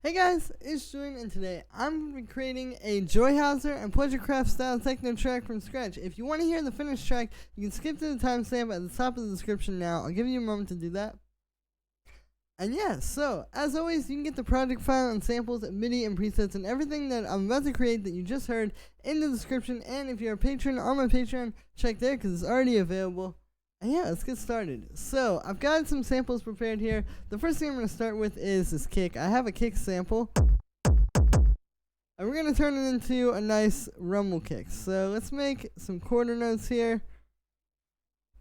Hey guys, it's Julian, and today I'm going to be creating a Joyhauser and Pleasurecraft style techno track from scratch. If you want to hear the finished track, you can skip to the timestamp at the top of the description now. I'll give you a moment to do that. And yeah, so as always, you can get the project file and samples, MIDI and presets, and everything that I'm about to create that you just heard in the description. And if you're a patron on my Patreon, check there because it's already available. And yeah, let's get started. So, I've got some samples prepared here. The first thing I'm going to start with is this kick. I have a kick sample. And we're going to turn it into a nice rumble kick. So, let's make some quarter notes here.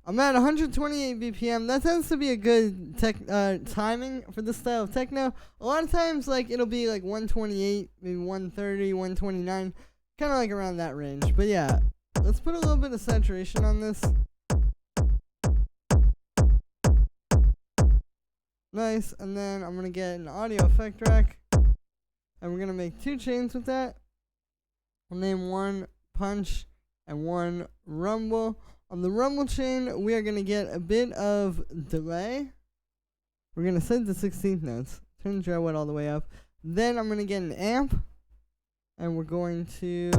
I'm at 128 BPM. That tends to be a good timing for this style of techno. A lot of times, it'll be 128, maybe 130, 129. Kind of around that range. But yeah, let's put a little bit of saturation on this. Nice, and then I'm going to get an audio effect rack, and we're going to make 2 chains with that. I'll name one punch and one rumble. On the rumble chain, we are going to get a bit of delay. We're going to set the 16th notes, turn the dry wet all the way up. Then I'm going to get an amp, and we're going to,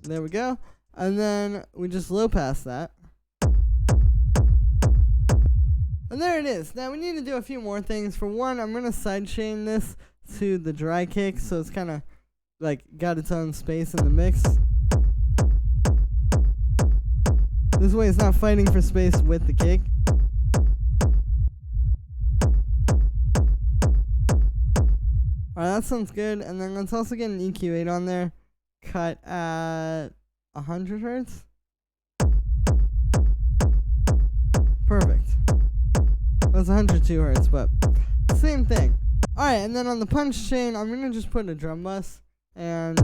there we go. And then we just low pass that. And there it is. Now we need to do a few more things. For one, I'm going to sidechain this to the dry kick, so it's kind of got its own space in the mix. This way it's not fighting for space with the kick. Alright, that sounds good. And then let's also get an EQ8 on there. Cut at 100 Hertz. Perfect. That's 102 Hertz, but same thing. Alright, and then on the punch chain, I'm going to just put a drum bus, and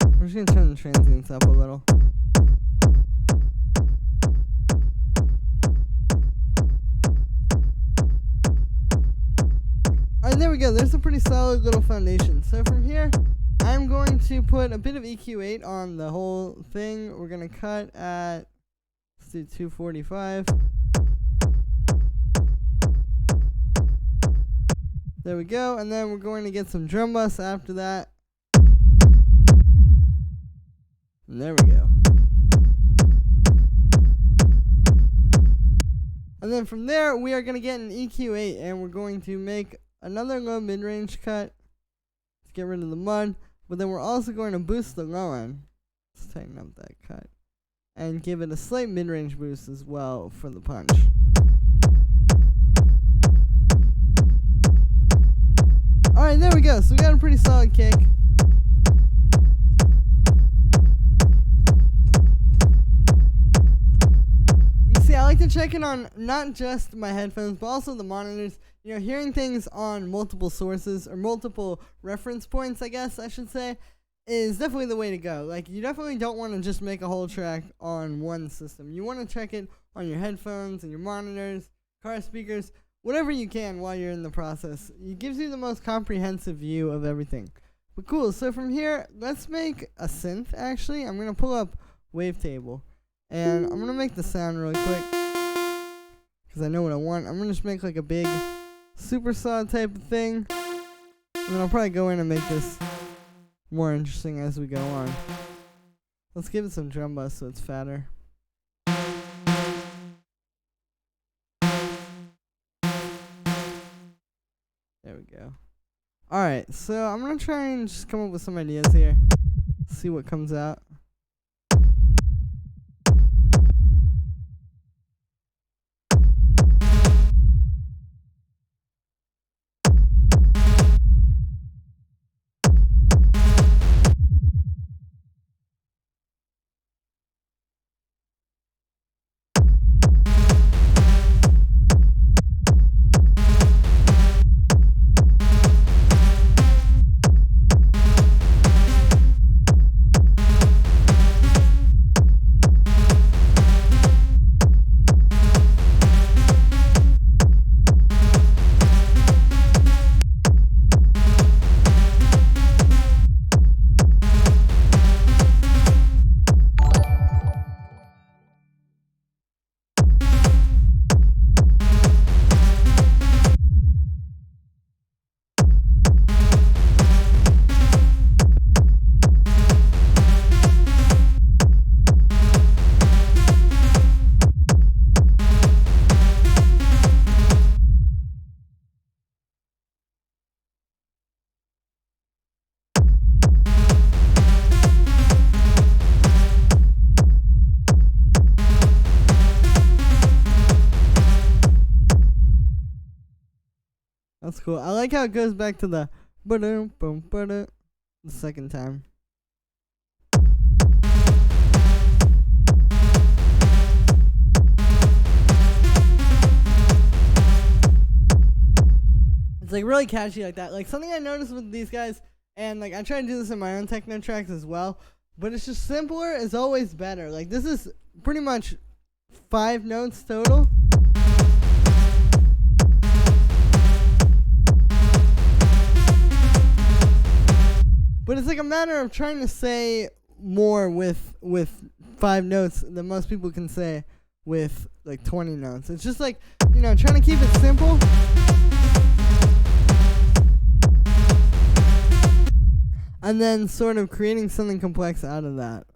we're just going to turn the transients up a little. Alright, there we go. There's a pretty solid little foundation. So from here, I'm going to put a bit of EQ8 on the whole thing. We're going to cut at, let's do 245. There we go, and then we're going to get some drum bus after that. And there we go. And then from there, we are going to get an EQ8, and we're going to make another low mid-range cut to get rid of the mud. But then we're also going to boost the low end. Let's tighten up that cut. And give it a slight mid-range boost as well for the punch. Alright, there we go. So we got a pretty solid kick. You see, I like to check in on not just my headphones, but also the monitors. You know, hearing things on multiple sources, or multiple reference points, I guess I should say, is definitely the way to go. You definitely don't want to just make a whole track on one system. You want to check it on your headphones and your monitors, car speakers, whatever you can while you're in the process. It gives you the most comprehensive view of everything. But cool, so from here, let's make a synth, actually. I'm going to pull up Wavetable, and I'm going to make the sound really quick, because I know what I want. I'm going to just make a big supersaw type of thing, and then I'll probably go in and make this more interesting as we go on. Let's give it some drum bus so it's fatter. There we go. Alright, so I'm going to try and just come up with some ideas here. See what comes out. That's cool. I like how it goes back to the ba-dum, boom, ba-dum, the second time. It's like really catchy like that. Like something I noticed with these guys, and like I try to do this in my own techno tracks as well, but it's just simpler is always better. Like this is pretty much 5 notes total. But it's like a matter of trying to say more with 5 notes than most people can say with like 20 notes. It's just like, you know, trying to keep it simple. And then sort of creating something complex out of that.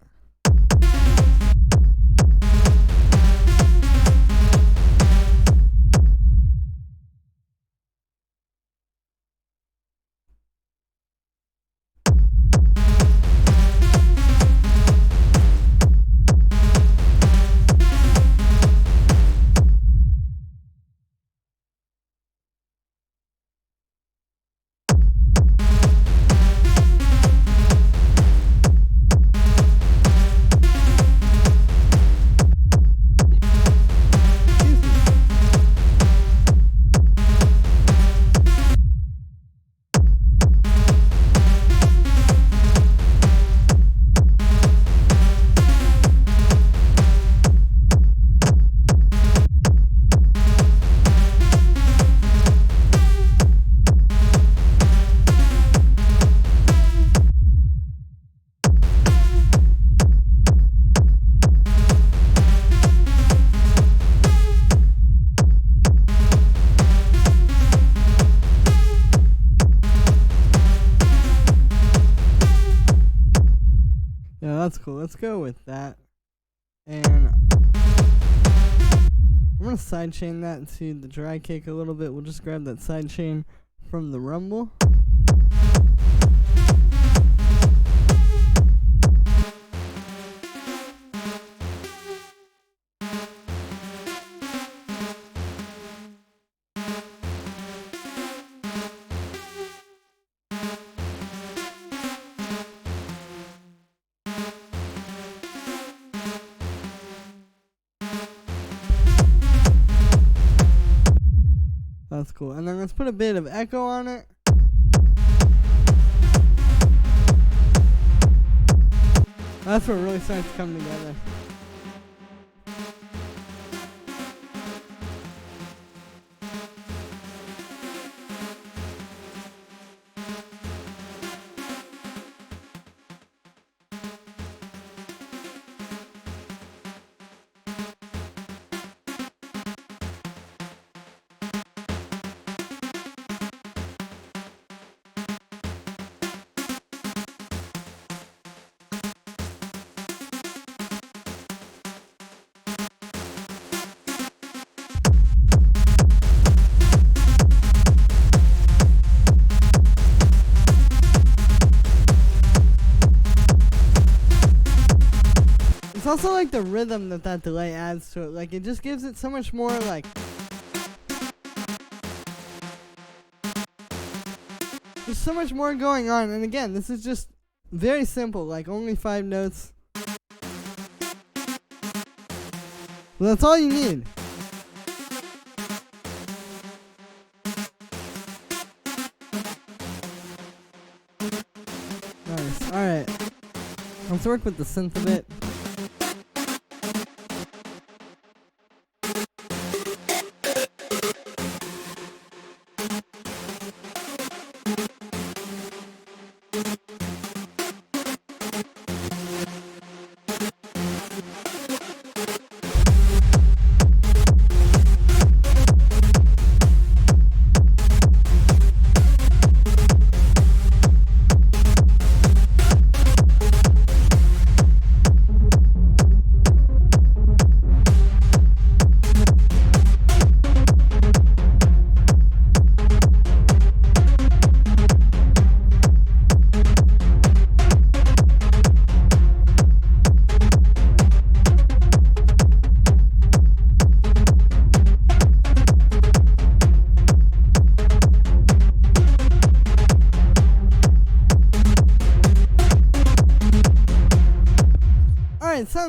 Yeah, that's cool. Let's go with that. And I'm going to sidechain that to the dry kick a little bit. We'll just grab that sidechain from the rumble. That's cool. And then let's put a bit of echo on it. That's where it really starts to come together. It's also like the rhythm that delay adds to it. Like it just gives it so much more like. There's so much more going on. And again, this is just very simple. Like only 5 notes. Well, that's all you need. Nice. Alright. Let's work with the synth a bit.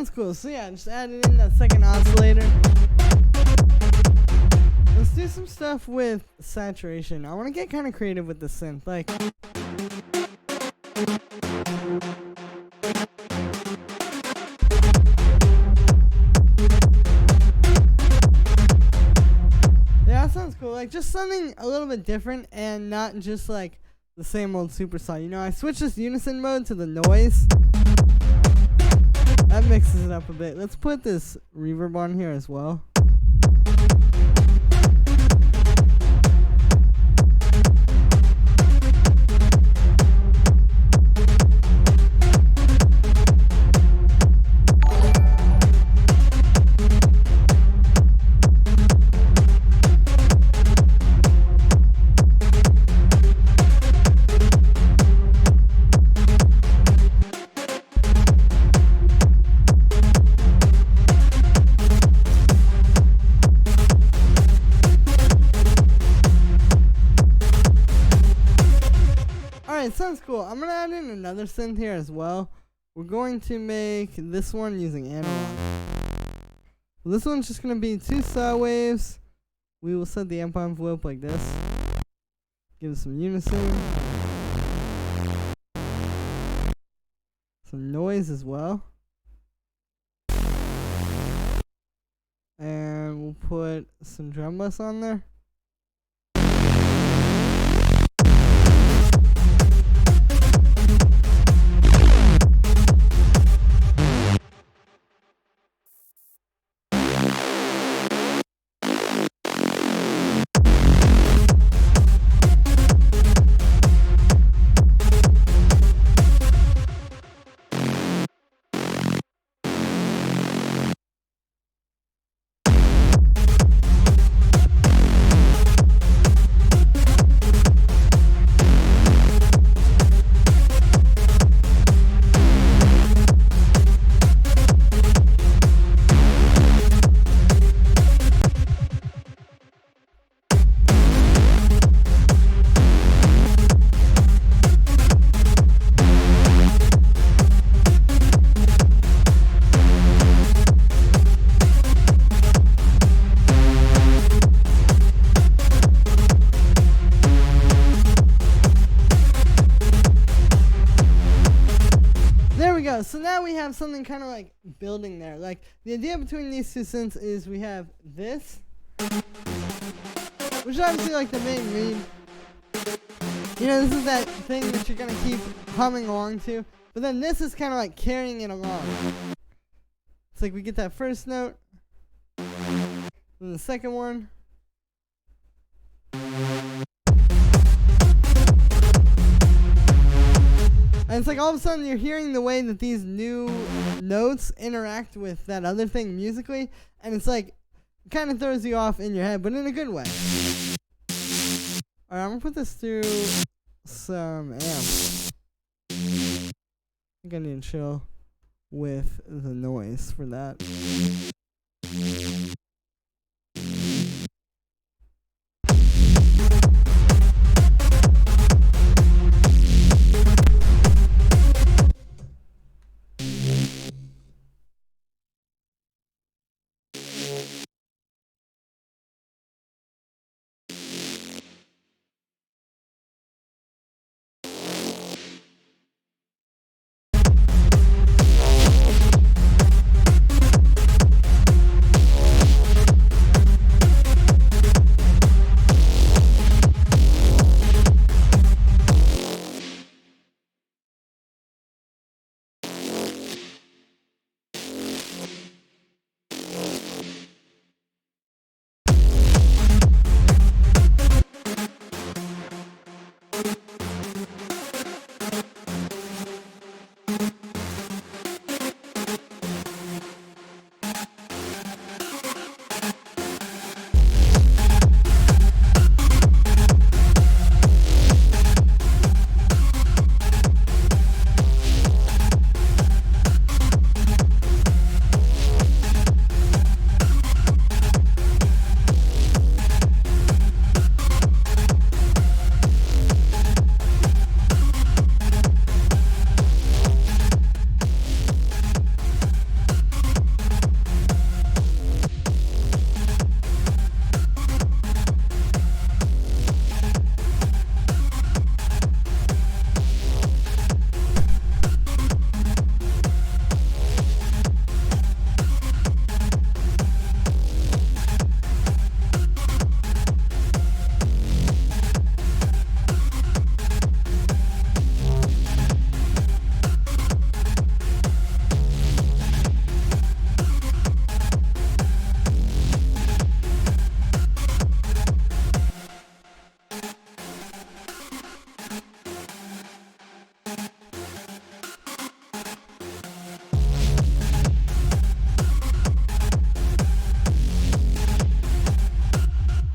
sounds cool. So yeah, just added in that second oscillator. Let's do some stuff with saturation. I want to get kind of creative with the synth. Like, yeah, that sounds cool. Like, just something a little bit different and not just like the same old superstar. You know, I switched this unison mode to the noise. That mixes it up a bit. Let's put this reverb on here as well. Alright, sounds cool. I'm going to add in another synth here as well. We're going to make this one using analog. This one's just going to be 2 saw waves. We will set the amp envelope like this. Give it some unison. Some noise as well. And we'll put some drum bass on there. So now we have something kind of like building there. Like, the idea between these two synths is we have this, which is obviously like the main read. You know, this is that thing that you're gonna keep humming along to. But then this is kind of like carrying it along. It's like we get that first note, then the second one. And it's like all of a sudden you're hearing the way that these new notes interact with that other thing musically, and it's like kind of throws you off in your head, but in a good way. Alright, I'm gonna put this through some amp. I think I need to chill with the noise for that.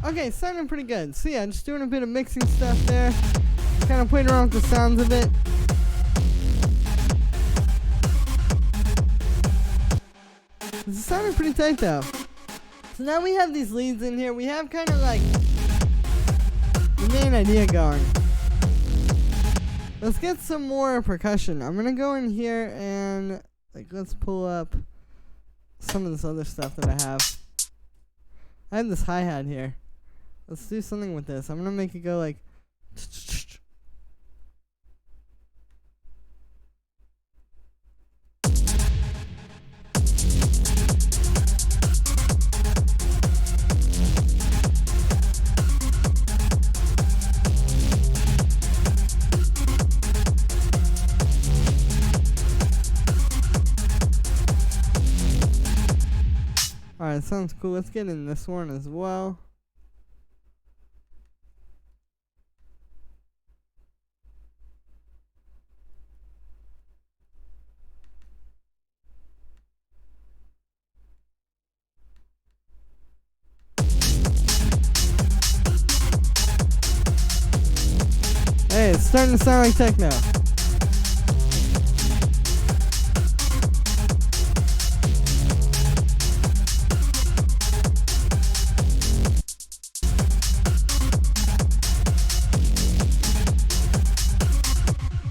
Okay, sounding pretty good. So yeah, just doing a bit of mixing stuff there. Kind of playing around with the sounds of it. This is sounding pretty tight though. So now we have these leads in here. We have kind of like the main idea going. Let's get some more percussion. I'm gonna go in here and like let's pull up some of this other stuff that I have. I have this hi-hat here. Let's do something with this. I'm gonna make it go like Alright, sounds cool. Let's get in this one as well. Hey, it's starting to sound like techno.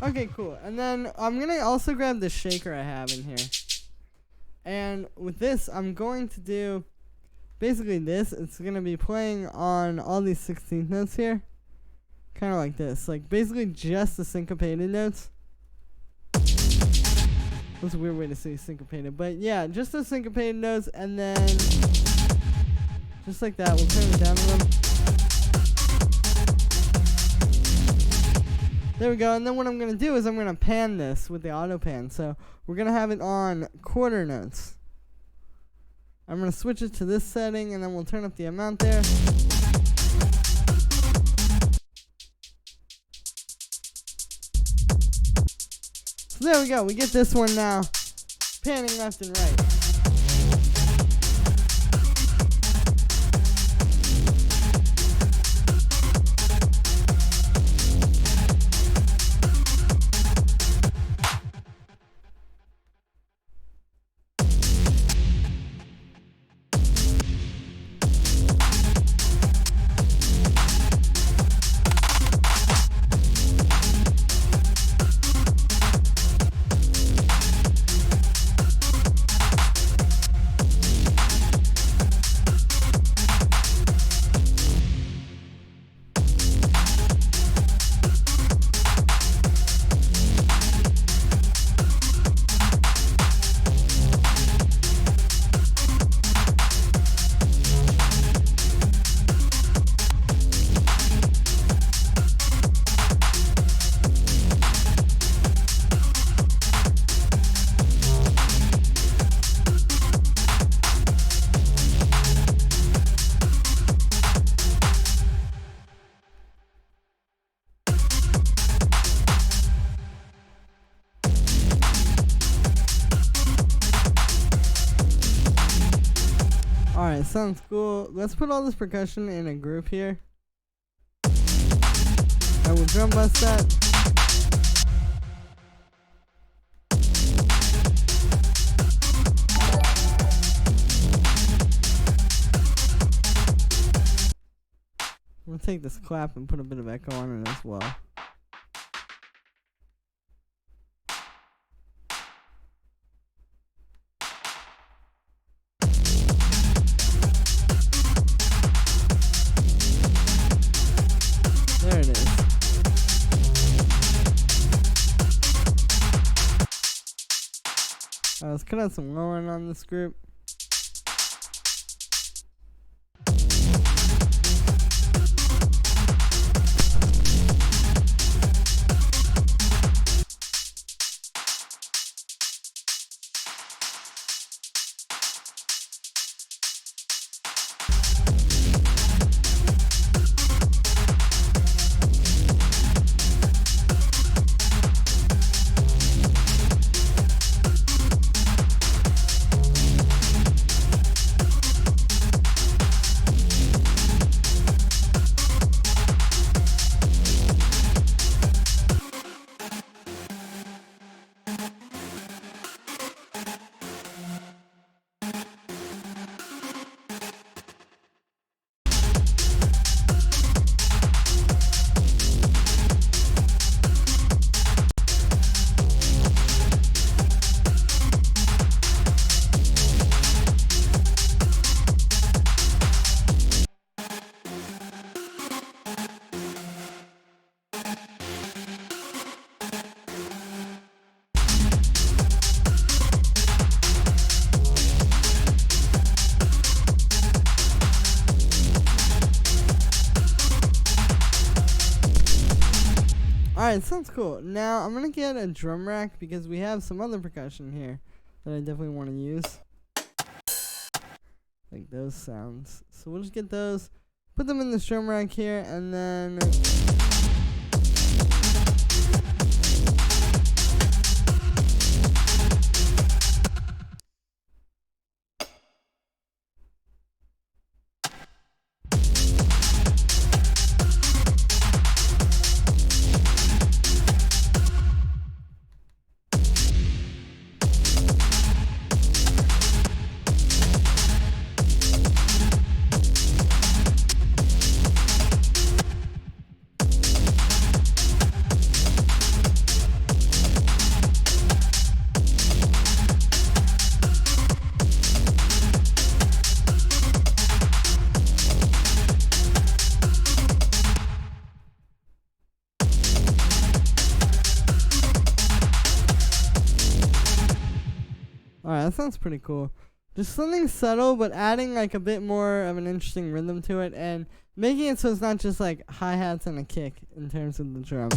Okay, cool. And then I'm going to also grab the shaker I have in here. And with this, I'm going to do basically this. It's going to be playing on all these 16th notes here. Kind of like this. Like basically just the syncopated notes. That's a weird way to say syncopated. But yeah, just the syncopated notes. And then just like that. We'll turn it down a little. There we go, and then what I'm going to do is I'm going to pan this with the auto pan. So we're going to have it on quarter notes. I'm going to switch it to this setting, and then we'll turn up the amount there. So there we go, we get this one now, panning left and right. Alright, sounds cool. Let's put all this percussion in a group here. I will drum bust that. I'm gonna take this clap and put a bit of echo on it as well. There it is. Let's cut out some low end on this group. Alright, sounds cool. Now I'm gonna get a drum rack because we have some other percussion here that I definitely want to use. Like those sounds. So we'll just get those, put them in this drum rack here, and then alright, that sounds pretty cool. Just something subtle, but adding like a bit more of an interesting rhythm to it, and making it so it's not just like hi-hats and a kick in terms of the drum.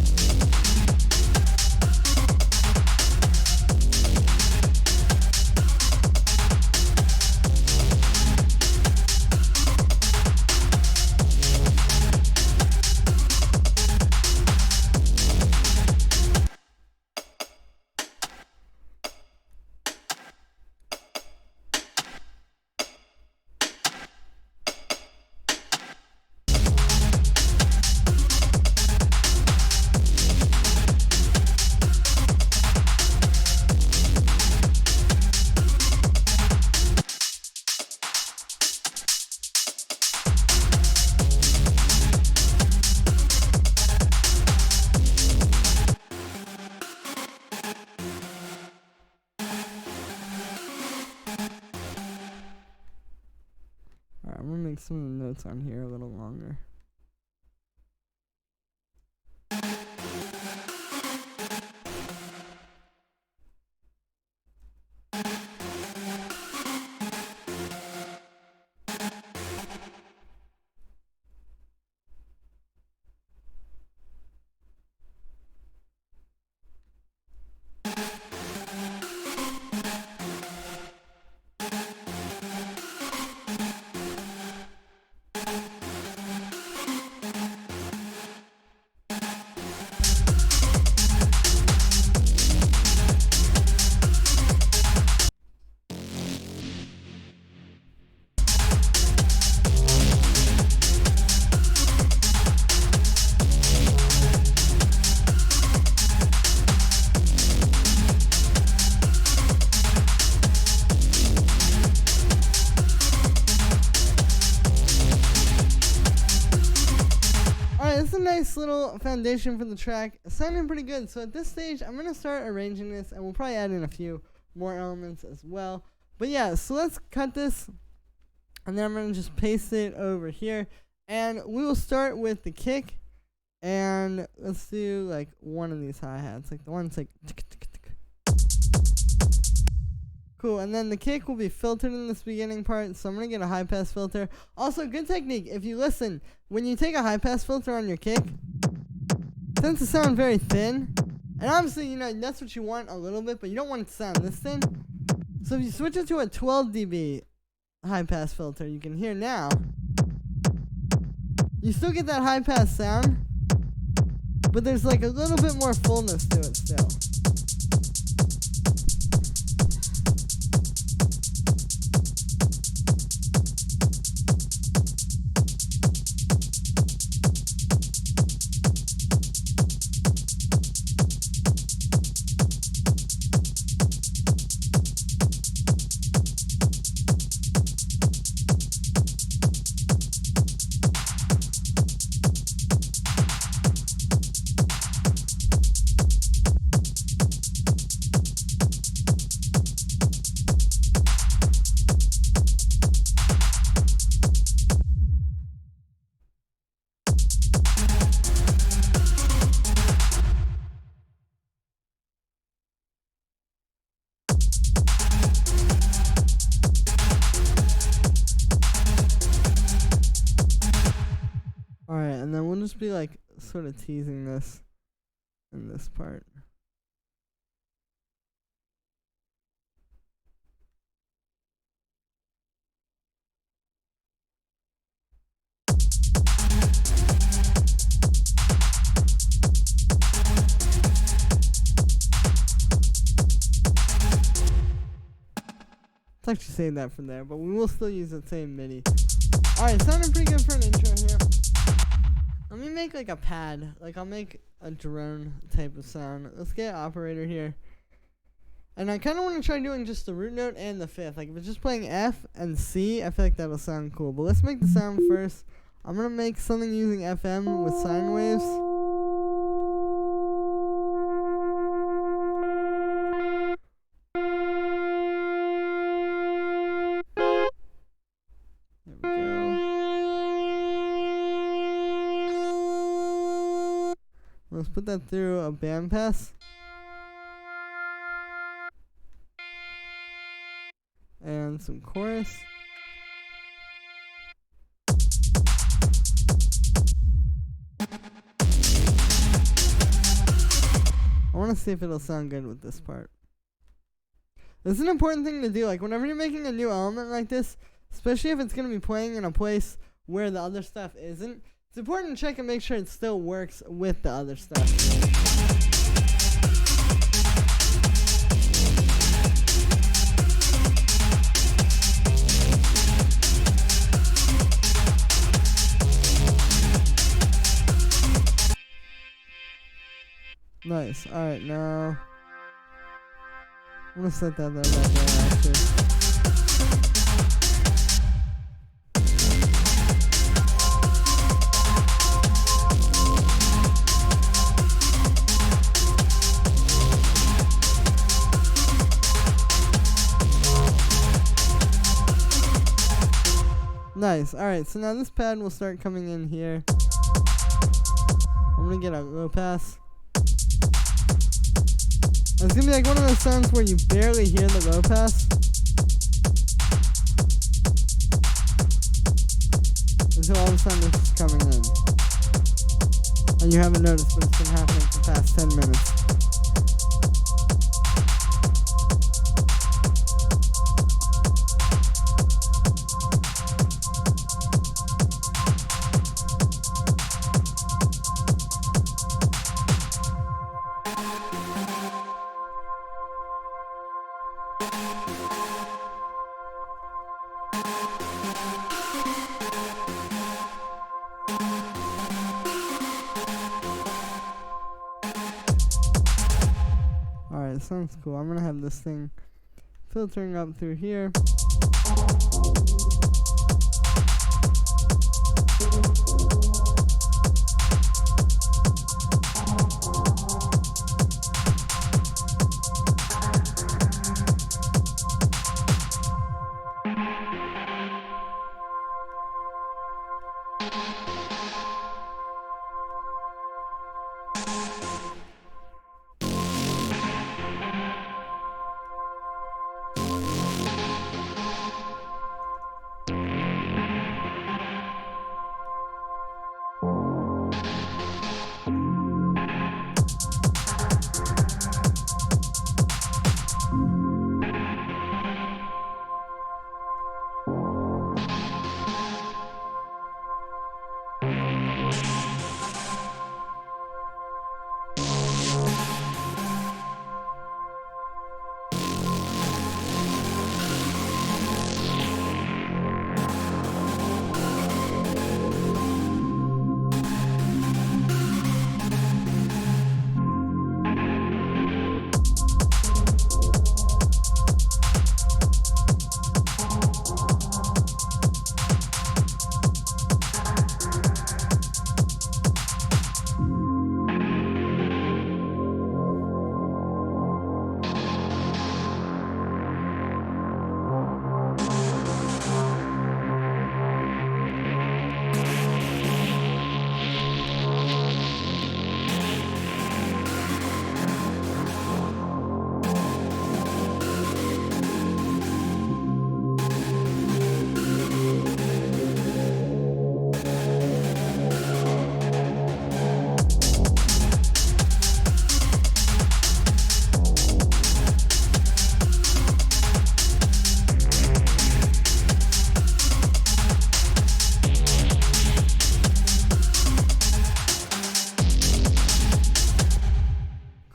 I'm gonna make some of the notes on here a little longer. It's a nice little foundation for the track. It's sounding pretty good. So at this stage, I'm going to start arranging this, and we'll probably add in a few more elements as well. But yeah, so let's cut this, and then I'm going to just paste it over here. And we will start with the kick, and let's do like one of these hi-hats, like the one's like tick, tick, tick. Cool, and then the kick will be filtered in this beginning part, so I'm going to get a high-pass filter. Also, good technique, if you listen, when you take a high-pass filter on your kick, it tends to sound very thin. And obviously, you know, that's what you want a little bit, but you don't want it to sound this thin. So if you switch it to a 12 dB high-pass filter, you can hear now, you still get that high-pass sound, but there's like a little bit more fullness to it still. Alright, and then we'll just be like sort of teasing this. in this part. Let's actually save that from there, but we will still use the same MIDI. Alright, sounding pretty good for an intro here. Let me make like a pad. Like I'll make a drone type of sound. Let's get operator here. And I kind of want to try doing just the root note and the fifth. Like if it's just playing F and C, I feel like that'll sound cool. But let's make the sound first. I'm going to make something using FM with sine waves. Let's put that through a band pass. And some chorus. I want to see if it'll sound good with this part. This is an important thing to do. Like whenever you're making a new element like this, especially if it's going to be playing in a place where the other stuff isn't, it's important to check and make sure it still works with the other stuff. Nice. Alright, now I'm gonna set that there right there actually. Nice. Alright, so now this pad will start coming in here. I'm gonna get a low pass. It's gonna be like one of those sounds where you barely hear the low pass. Until all of a sudden this is coming in. And you haven't noticed, but it's been happening for the past 10 minutes. Alright, sounds cool. I'm gonna have this thing filtering up through here.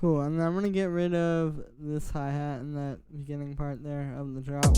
Cool, and then I'm gonna get rid of this hi-hat and that beginning part there of the drop.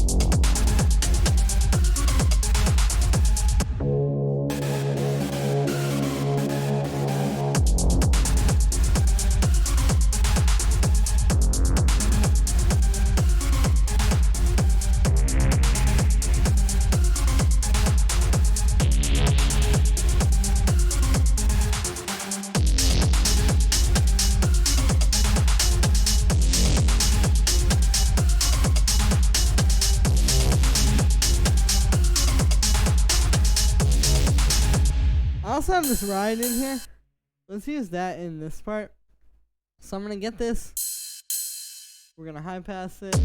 I also have this ride in here. Let's use that in this part. So I'm gonna get this. We're gonna high pass it.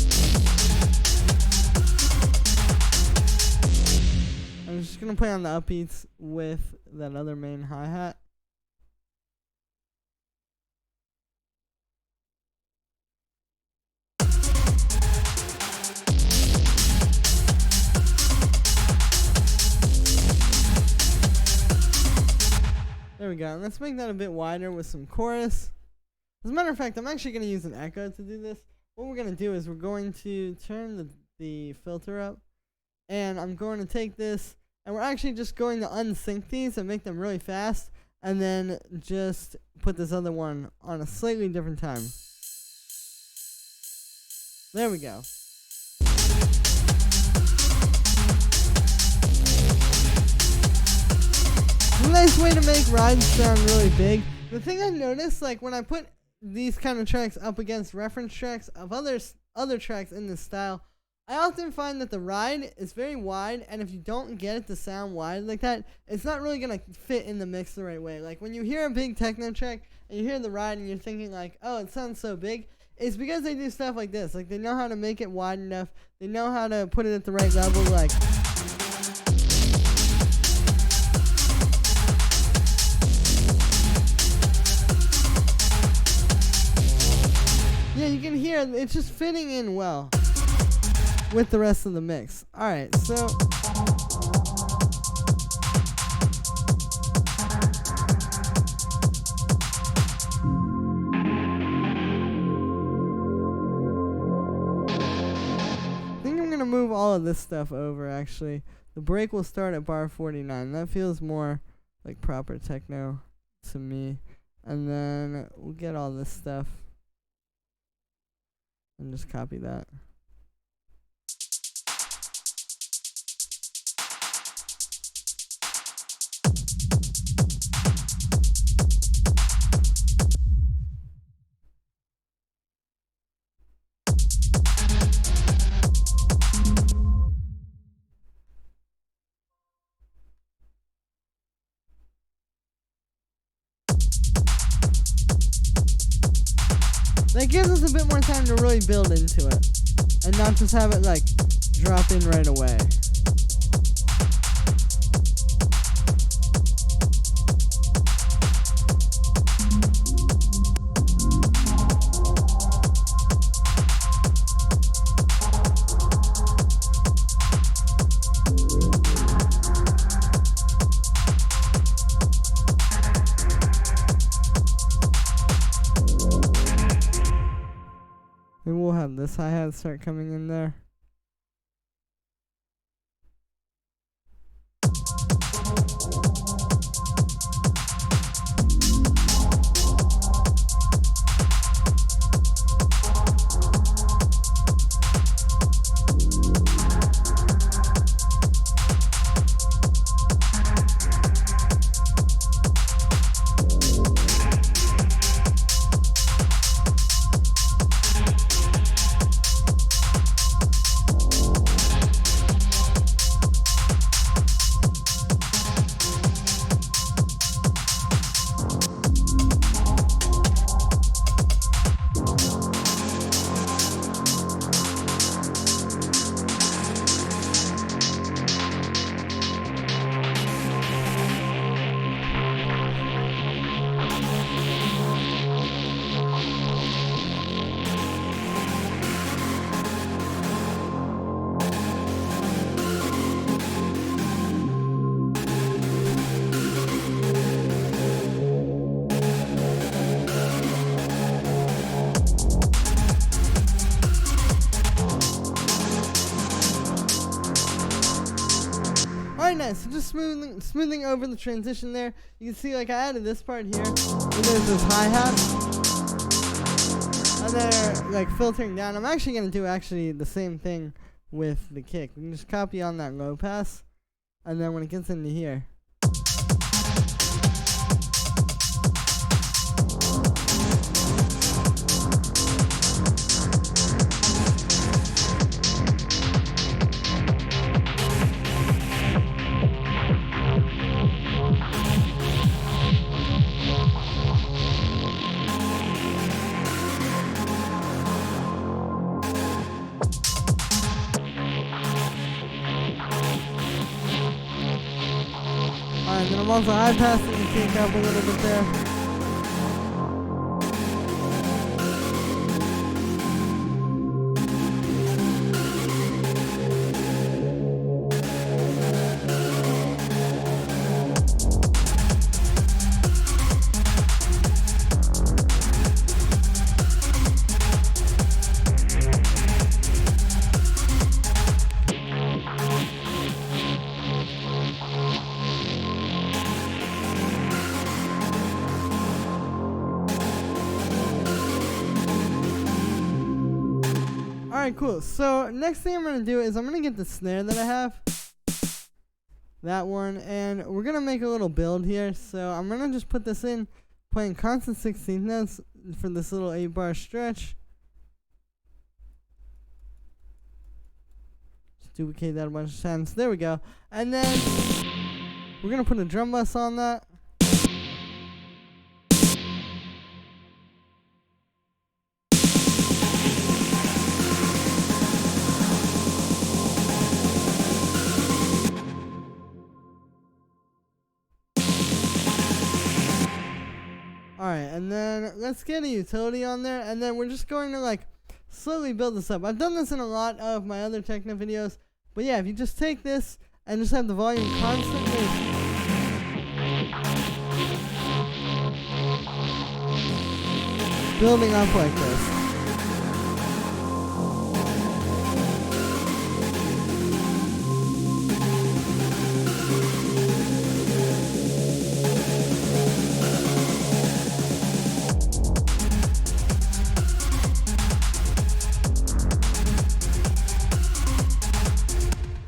I'm just gonna play on the upbeats with that other main hi-hat. There we go. Let's make that a bit wider with some chorus. As a matter of fact, I'm actually going to use an echo to do this. What we're going to do is we're going to turn the filter up. And I'm going to take this, and we're actually just going to unsync these and make them really fast. And then just put this other one on a slightly different time. There we go. It's a nice way to make rides sound really big. The thing I noticed, like when I put these kind of tracks up against reference tracks of other tracks in this style, I often find that the ride is very wide, and if you don't get it to sound wide like that, it's not really going to fit in the mix the right way. Like when you hear a big techno track and you hear the ride and you're thinking like, oh, it sounds so big, it's because they do stuff like this. Like they know how to make it wide enough. They know how to put it at the right level. Like yeah, you can hear it's just fitting in well with the rest of the mix. Alright, so I think I'm gonna move all of this stuff over actually. The break will start at bar 49. That feels more like proper techno to me. And then we'll get all this stuff and just copy that. That gives us a bit more time to really build into it and not just have it like drop in right away. Maybe we'll have this hi-hat start coming in there. smoothing over the transition there. You can see like I added this part here. And there's this hi-hat. And they're like filtering down. I'm actually going to do the same thing with the kick. We can just copy on that low pass. And then when it gets into here. And then I'm also high passing the kick up a little bit there. Alright, cool. So next thing I'm going to do is I'm going to get the snare that I have. That one. And we're going to make a little build here. So I'm going to just put this in, playing constant 16th notes for this little 8-bar stretch. Just duplicate that a bunch of times. There we go. And then we're going to put a drum bus on that. Alright, and then let's get a utility on there, and then we're just going to like slowly build this up. I've done this in a lot of my other techno videos, but yeah, if you just take this and just have the volume constantly building up like this.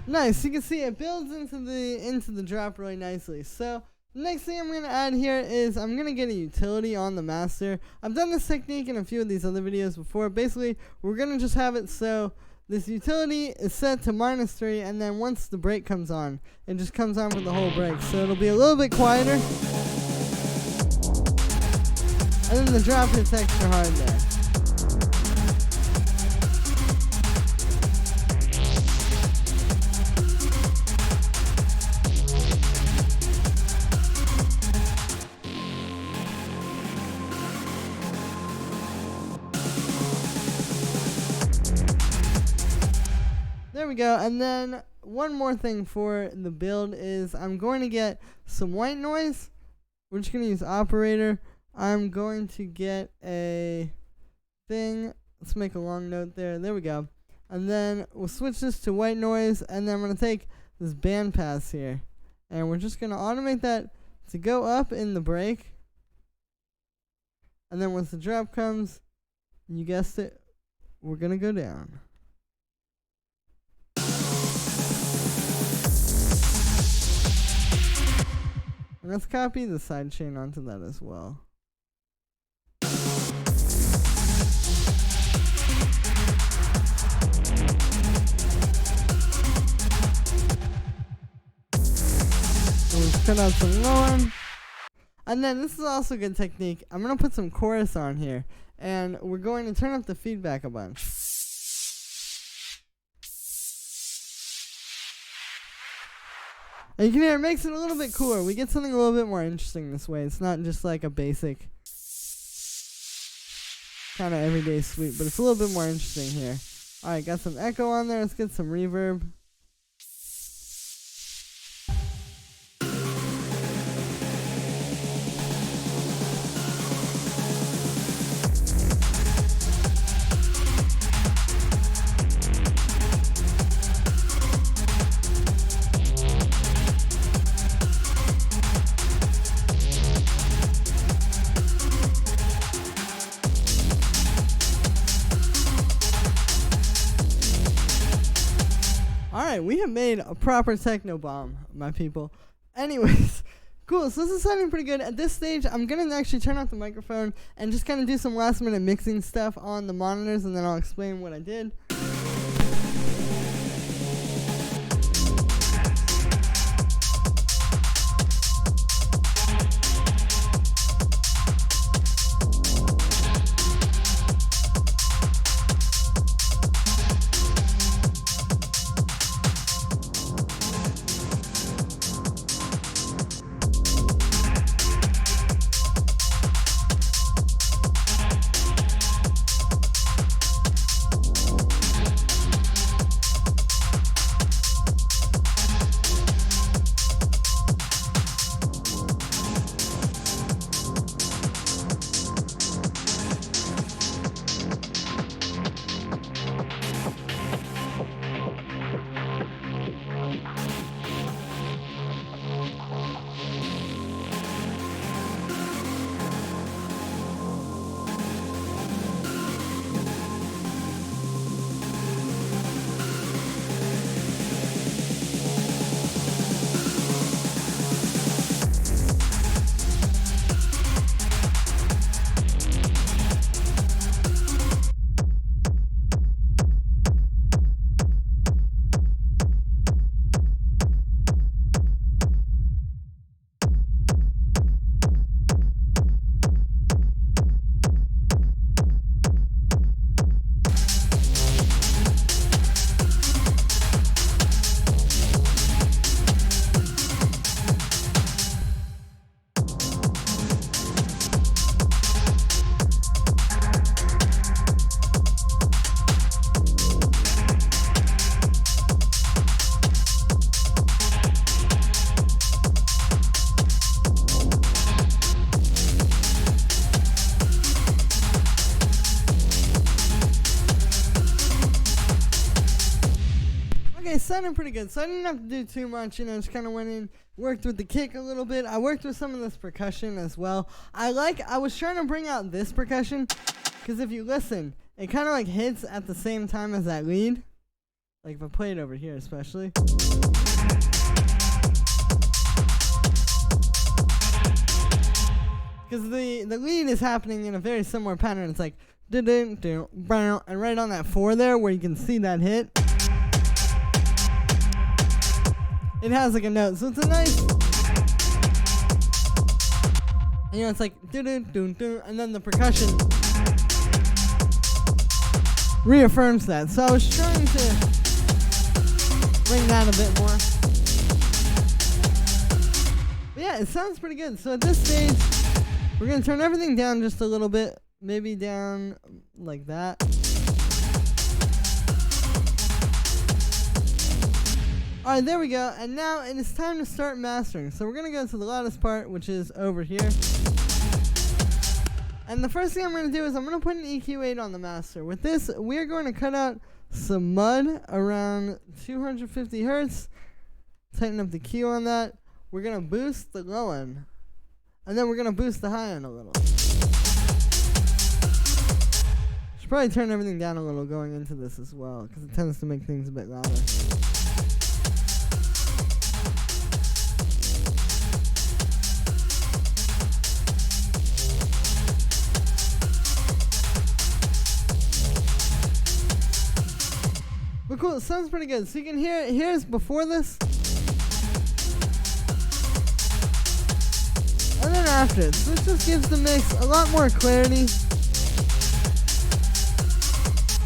Nice, you can see it builds into the drop really nicely. So the next thing I'm going to add here is I'm going to get a utility on the master. I've done this technique in a few of these other videos before. Basically, we're going to just have it so this utility is set to -3, and then once the break comes on, it just comes on for the whole break. So it'll be a little bit quieter. And then the drop hits extra hard there. There we go. And then one more thing for the build is I'm going to get some white noise. We're just going to use operator. I'm going to get a thing. Let's make a long note there. There we go. And then we'll switch this to white noise. And then I'm going to take this band pass here. And we're just going to automate that to go up in the break. And then once the drop comes, you guessed it, we're going to go down. And let's copy the sidechain onto that as well. So we cut out some low one. And then this is also a good technique. I'm going to put some chorus on here. And we're going to turn up the feedback a bunch. And you can hear it makes it a little bit cooler. We get something a little bit more interesting this way. It's not just like a basic kind of everyday sweep, but it's a little bit more interesting here. Alright, got some echo on there. Let's get some reverb. Alright, we have made a proper techno bomb, my people. Anyways, cool, so this is sounding pretty good. At this stage, I'm going to actually turn off the microphone and just kind of do some last minute mixing stuff on the monitors, and then I'll explain what I did. Okay, sounded pretty good, so I didn't have to do too much, just kind of went in, worked with the kick a little bit. I worked with some of this percussion as well. I was trying to bring out this percussion, because if you listen, it kind of like hits at the same time as that lead. Like if I play it over here especially. Because the lead is happening in a very similar pattern. It's like, and right on that 4 there where you can see that hit. It has like a note, so it's a nice, it's like and then the percussion reaffirms that. So I was trying to bring that a bit more. But yeah, it sounds pretty good. So at this stage, we're gonna turn everything down just a little bit, maybe down like that. Alright, there we go, and now it is time to start mastering. So we're going to go to the loudest part, which is over here. And the first thing I'm going to do is I'm going to put an EQ8 on the master. With this, we're going to cut out some mud around 250 hertz. Tighten up the Q on that. We're going to boost the low end. And then we're going to boost the high end a little. Should probably turn everything down a little going into this as well, because it tends to make things a bit louder. But cool, it sounds pretty good. So you can hear, here's before this. And then after it. So this just gives the mix a lot more clarity.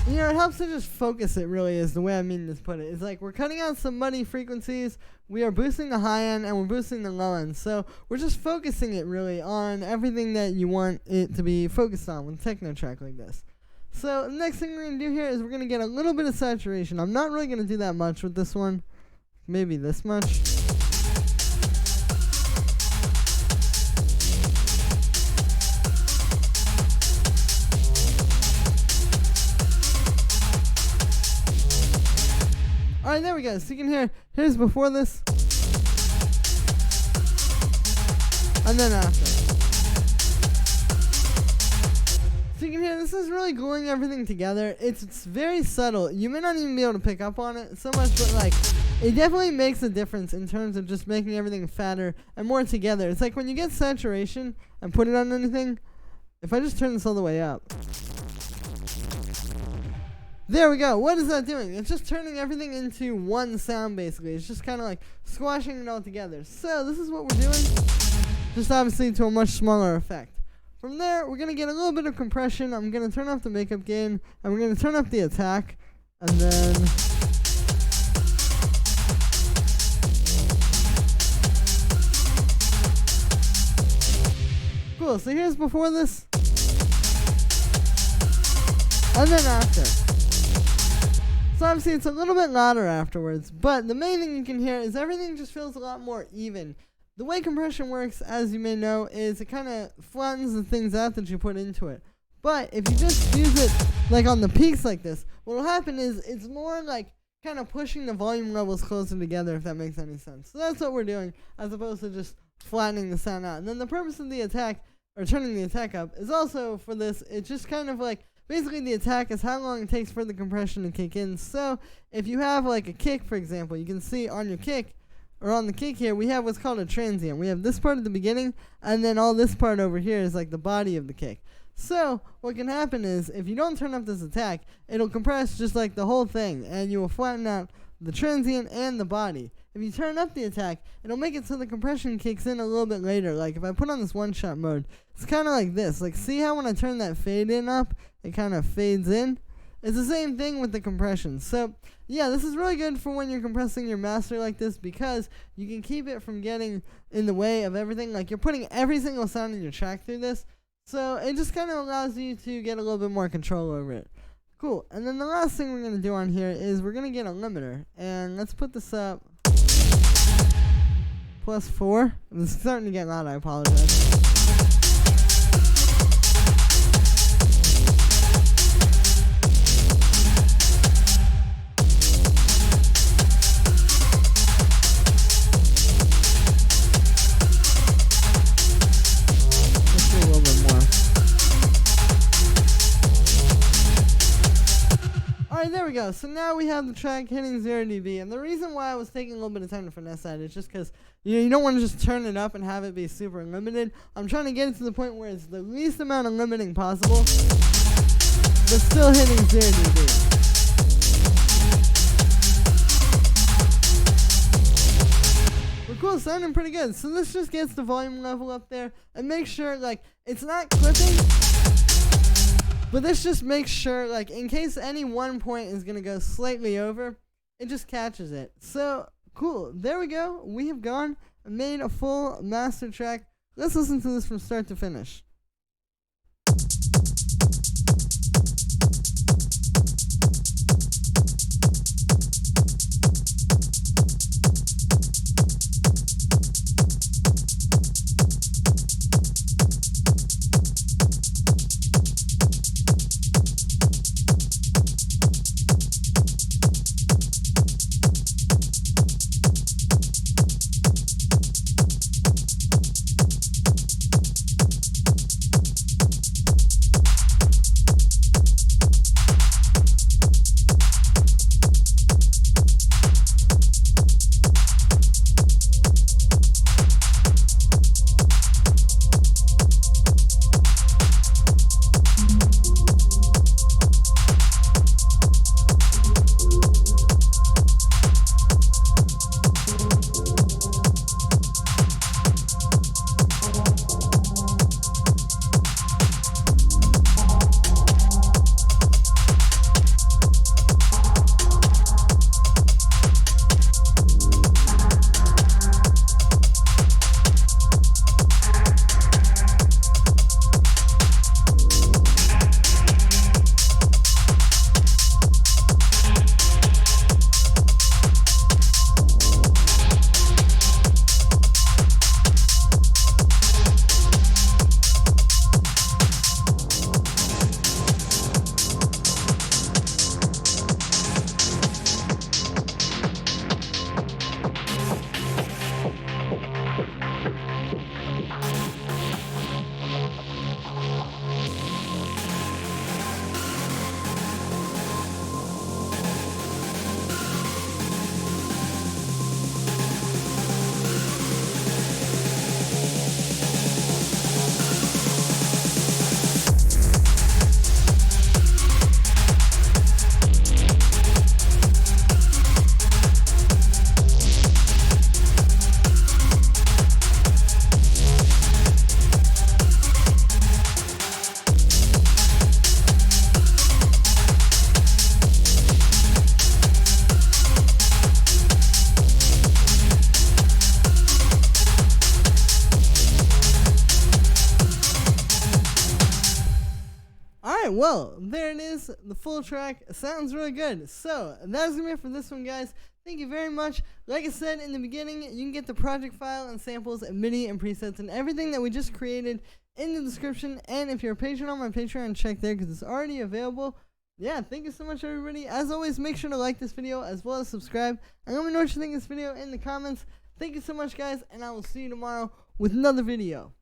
It helps to just focus it, really, is the way I mean to put it. It's like we're cutting out some muddy frequencies, we are boosting the high end, and we're boosting the low end. So we're just focusing it, really, on everything that you want it to be focused on with a techno track like this. So the next thing we're going to do here is we're going to get a little bit of saturation. I'm not really going to do that much with this one. Maybe this much. Alright, there we go. So you can hear, here's before this. And then after. So you can hear this is really gluing everything together. It's very subtle. You may not even be able to pick up on it so much, but like it definitely makes a difference in terms of just making everything fatter and more together. It's like when you get saturation and put it on anything, if I just turn this all the way up. There we go. What is that doing? It's just turning everything into one sound, basically. It's just kind of like squashing it all together. So this is what we're doing, just obviously to a much smaller effect. From there, we're going to get a little bit of compression. I'm going to turn off the makeup gain, and we're going to turn up the attack, and then cool. So here's before this, and then after. So obviously it's a little bit louder afterwards, but the main thing you can hear is everything just feels a lot more even. The way compression works, as you may know, is it kind of flattens the things out that you put into it. But if you just use it like on the peaks like this, what will happen is it's more like kind of pushing the volume levels closer together, if that makes any sense. So that's what we're doing, as opposed to just flattening the sound out. And then the purpose of the attack, or turning the attack up, is also for this, it's just kind of like, basically the attack is how long it takes for the compression to kick in. So if you have like a kick, for example, you can see on your kick, or on the kick here, we have what's called a transient. We have this part at the beginning, and then all this part over here is like the body of the kick. So what can happen is, if you don't turn up this attack, it'll compress just like the whole thing, and you will flatten out the transient and the body. If you turn up the attack, it'll make it so the compression kicks in a little bit later. Like if I put on this one-shot mode, it's kind of like this. Like see how when I turn that fade in up, it kind of fades in? It's the same thing with the compression. So yeah, this is really good for when you're compressing your master like this, because you can keep it from getting in the way of everything. Like you're putting every single sound in your track through this, so it just kind of allows you to get a little bit more control over it. Cool. And then the last thing we're going to do on here is we're going to get a limiter, and let's put this up +4. It's starting to get loud, I apologize. Alright, there we go. So now we have the track hitting 0 dB, and the reason why I was taking a little bit of time to finesse that is just because you don't want to just turn it up and have it be super limited. I'm trying to get it to the point where it's the least amount of limiting possible, but still hitting 0 dB. But cool, sounding pretty good. So this just gets the volume level up there, and make sure like it's not clipping. But this just makes sure, like, in case any one point is going to go slightly over, it just catches it. So, cool. There we go. We have gone and made a full master track. Let's listen to this from start to finish. Alright, well, there it is. The full track sounds really good. So, that's going to be it for this one, guys. Thank you very much. Like I said in the beginning, you can get the project file and samples and MIDI and presets and everything that we just created in the description. And if you're a patron on my Patreon, check there because it's already available. Yeah, thank you so much, everybody. As always, make sure to like this video as well as subscribe. And let me know what you think of this video in the comments. Thank you so much, guys, and I will see you tomorrow with another video.